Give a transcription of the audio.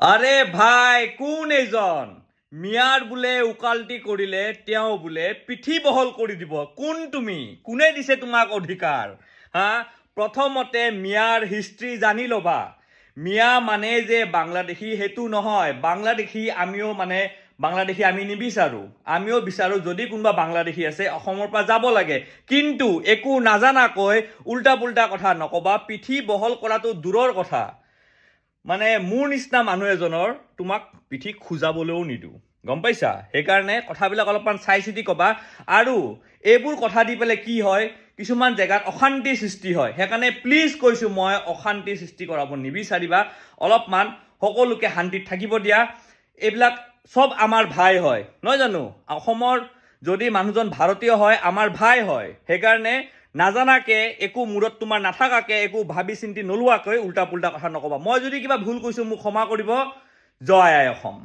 আৰে ভাই কোন এইজন মিয়াৰ বোলে উকালতি কৰিলে তেওঁ বোলে পিঠি বহল কৰি দিব। কোন তুমি? কোনে দিছে তোমাক অধিকাৰ? হা, প্ৰথমতে মিয়াৰ হিষ্ট্ৰী জানি ল'বা। মিয়া মানে যে বাংলাদেশী সেইটো নহয়। বাংলাদেশী আমিও বাংলাদেশী আমি নিবিচাৰোঁ। আমিও বিচাৰোঁ যদি কোনোবা বাংলাদেশী আছে অসমৰ পৰা যাব লাগে, কিন্তু একো নাজানাকৈ উল্টা পুল্টা কথা নকবা। পিঠি বহল কৰাটো দূৰৰ কথা, মোৰ নিচিনা মানুহ এজনৰ তোমাক পিঠি খুজাবলৈও নিদিওঁ, গম পাইছা? সেইকাৰণে কথাবিলাক অলপমান চাই চিতি ক'বা। আৰু এইবোৰ কথা দি পেলাই কি হয়, কিছুমান জেগাত অশান্তিৰ সৃষ্টি হয়। সেইকাৰণে প্লিজ কৈছোঁ, মই অশান্তিৰ সৃষ্টি কৰাব নিবিচাৰিবা। অলপমান সকলোকে শান্তিত থাকিব দিয়া। এইবিলাক চব আমাৰ ভাই হয়, নহয় জানো? অসমৰ যদি মানুহজন ভাৰতীয় হয়, আমাৰ ভাই হয়। সেইকাৰণে নাজানাকে একো মূৰত তোমাৰ নাথাকাকে একো ভাবি চিন্তি নোলোৱাকৈ উল্টা পুল্টা কথা নকবা। মই যদি কিবা ভুল কৈছোঁ মোক ক্ষমা কৰিব। জয় আই অসম।